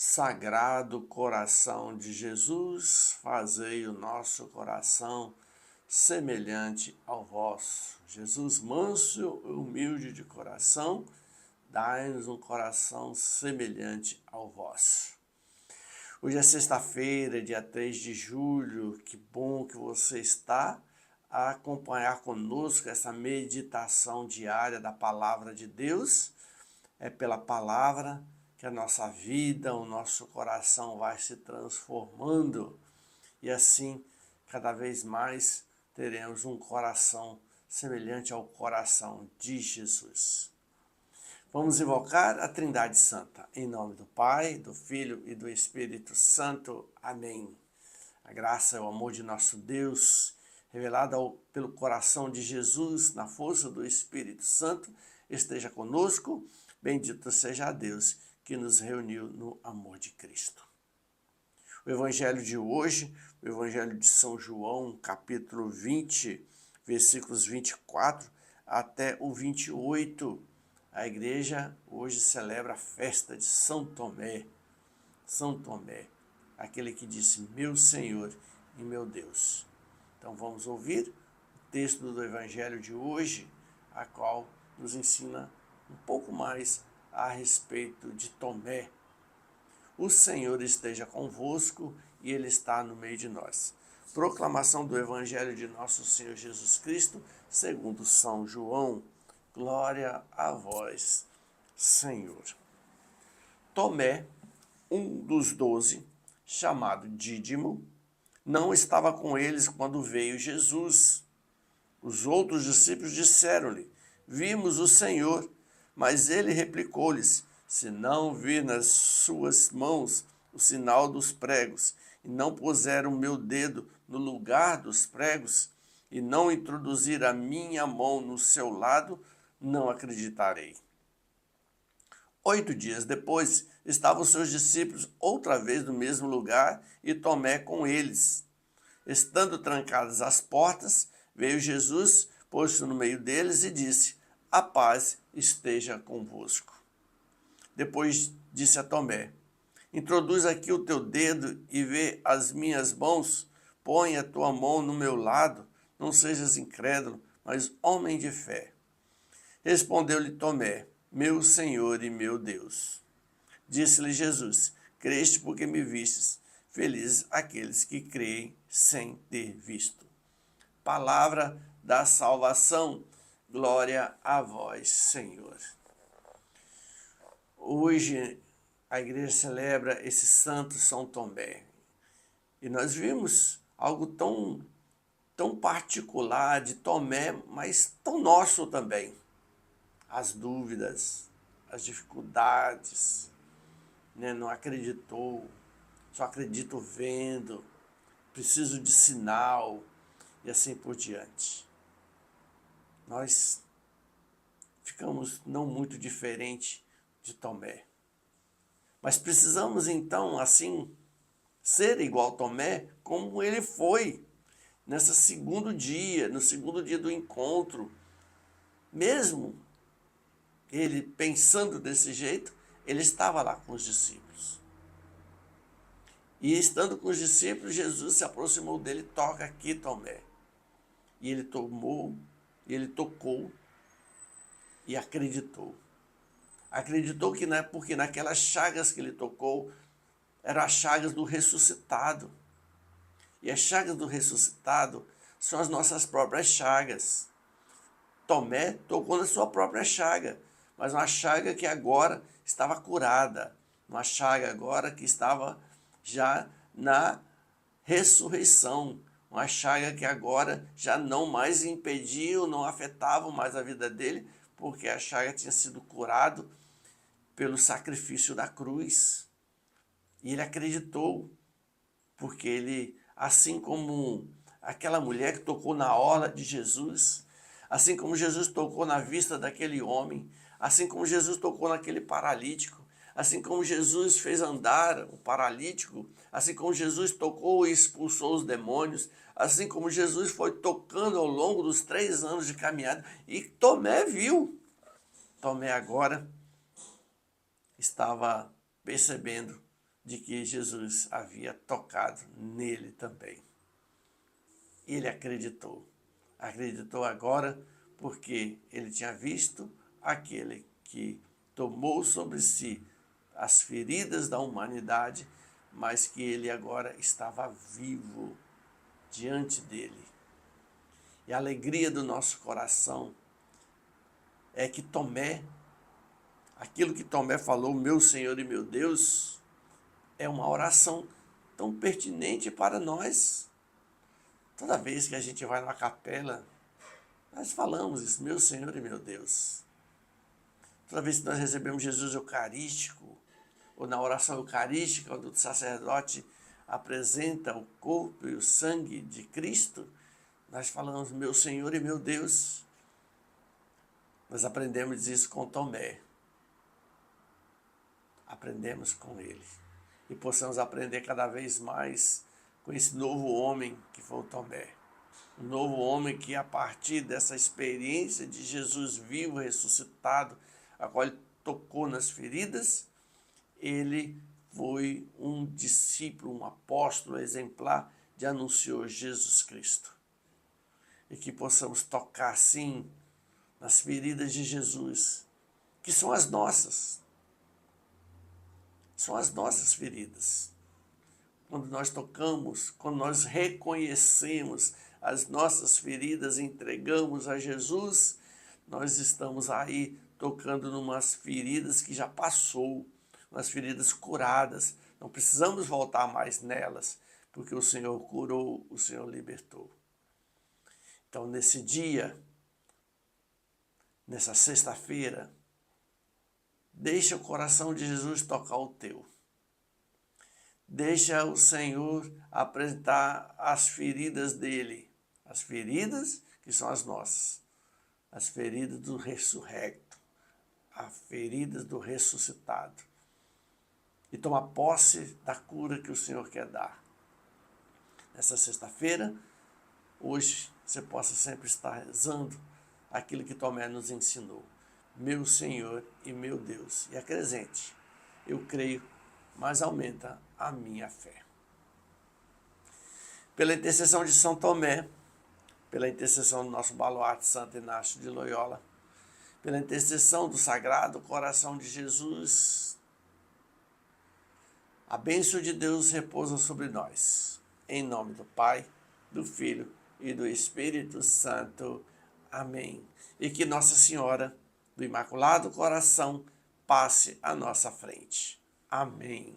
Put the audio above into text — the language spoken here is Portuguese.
Sagrado coração de Jesus, fazei o nosso coração semelhante ao vosso. Jesus manso e humilde de coração, dai-nos um coração semelhante ao vosso. Hoje é sexta-feira, dia 3 de julho, que bom que você está a acompanhar conosco essa meditação diária da Palavra de Deus. É pela Palavra que a nossa vida, o nosso coração vai se transformando e assim, cada vez mais, teremos um coração semelhante ao coração de Jesus. Vamos invocar a Trindade Santa, em nome do Pai, do Filho e do Espírito Santo. Amém. A graça e o amor de nosso Deus, revelado pelo coração de Jesus, na força do Espírito Santo, esteja conosco. Bendito seja Deus que nos reuniu no amor de Cristo. O Evangelho de hoje, o Evangelho de São João, capítulo 20, versículos 24 até o 28. A igreja hoje celebra a festa de São Tomé. São Tomé, aquele que disse, meu Senhor e meu Deus. Então vamos ouvir o texto do Evangelho de hoje, a qual nos ensina um pouco mais a respeito de Tomé. O Senhor esteja convosco e Ele está no meio de nós. Proclamação do Evangelho de nosso Senhor Jesus Cristo, segundo São João. Glória a vós, Senhor. Tomé, um dos 12, chamado Dídimo, não estava com eles quando veio Jesus. Os outros discípulos disseram-lhe, vimos o Senhor. Mas ele replicou-lhes, se não vir nas suas mãos o sinal dos pregos, e não puser o meu dedo no lugar dos pregos, e não introduzir a minha mão no seu lado, não acreditarei. 8 dias depois, estavam seus discípulos outra vez no mesmo lugar, e Tomé com eles. Estando trancadas as portas, veio Jesus, pôs-se no meio deles e disse, a paz esteja convosco. Depois disse a Tomé, introduz aqui o teu dedo e vê as minhas mãos, põe a tua mão no meu lado, não sejas incrédulo, mas homem de fé. Respondeu-lhe Tomé, meu Senhor e meu Deus. Disse-lhe Jesus, creste porque me vistes, felizes aqueles que creem sem ter visto. Palavra da salvação. Glória a vós, Senhor. Hoje a igreja celebra esse santo São Tomé. E nós vimos algo tão particular de Tomé, mas tão nosso também. As dúvidas, as dificuldades, né? Não acreditou, só acredito vendo, preciso de sinal e assim por diante. Nós ficamos não muito diferente de Tomé. Mas precisamos então, assim, ser igual a Tomé, como ele foi no segundo dia do encontro. Mesmo ele pensando desse jeito, ele estava lá com os discípulos. E estando com os discípulos, Jesus se aproximou dele, toca aqui, Tomé. E ele tomou, ele tocou e acreditou. Acreditou que porque naquelas chagas que ele tocou, eram as chagas do ressuscitado. E as chagas do ressuscitado são as nossas próprias chagas. Tomé tocou na sua própria chaga, mas uma chaga que agora estava curada. Uma chaga agora que estava já na ressurreição. Uma chaga que agora já não mais impedia, não afetava mais a vida dele, porque a chaga tinha sido curado pelo sacrifício da cruz. E ele acreditou, porque ele, assim como aquela mulher que tocou na orla de Jesus, assim como Jesus tocou na vista daquele homem, assim como Jesus tocou naquele paralítico, assim como Jesus fez andar o paralítico, assim como Jesus tocou e expulsou os demônios, assim como Jesus foi tocando ao longo dos 3 anos de caminhada, e Tomé viu. Tomé agora estava percebendo de que Jesus havia tocado nele também. Ele acreditou. Acreditou agora porque ele tinha visto aquele que tomou sobre si as feridas da humanidade, mas que ele agora estava vivo diante dele. E a alegria do nosso coração é que Tomé, aquilo que Tomé falou, meu Senhor e meu Deus, é uma oração tão pertinente para nós. Toda vez que a gente vai numa capela, nós falamos isso, meu Senhor e meu Deus. Toda vez que nós recebemos Jesus Eucarístico, ou na oração eucarística, onde o sacerdote apresenta o corpo e o sangue de Cristo, nós falamos, meu Senhor e meu Deus. Nós aprendemos isso com Tomé. Aprendemos com ele. E possamos aprender cada vez mais com esse novo homem que foi o Tomé. Um novo homem que, a partir dessa experiência de Jesus vivo, ressuscitado, a qual ele tocou nas feridas, ele foi um discípulo, um apóstolo exemplar de anunciou Jesus Cristo. E que possamos tocar, sim, nas feridas de Jesus, que são as nossas. São as nossas feridas. Quando nós tocamos, quando nós reconhecemos as nossas feridas, entregamos a Jesus, nós estamos aí tocando numas feridas que já passou, umas feridas curadas. Não precisamos voltar mais nelas, porque o Senhor curou, o Senhor libertou. Então, nesse dia, nessa sexta-feira, deixa o coração de Jesus tocar o teu. Deixa o Senhor apresentar as feridas dele. As feridas que são as nossas. As feridas do ressurrecto. As feridas do ressuscitado. E tomar posse da cura que o Senhor quer dar. Nessa sexta-feira, hoje, você possa sempre estar rezando aquilo que Tomé nos ensinou. Meu Senhor e meu Deus. E acrescente, eu creio, mas aumenta a minha fé. Pela intercessão de São Tomé, pela intercessão do nosso baluarte Santo Inácio de Loyola, pela intercessão do Sagrado Coração de Jesus, a bênção de Deus repousa sobre nós. Em nome do Pai, do Filho e do Espírito Santo. Amém. E que Nossa Senhora do Imaculado Coração passe à nossa frente. Amém.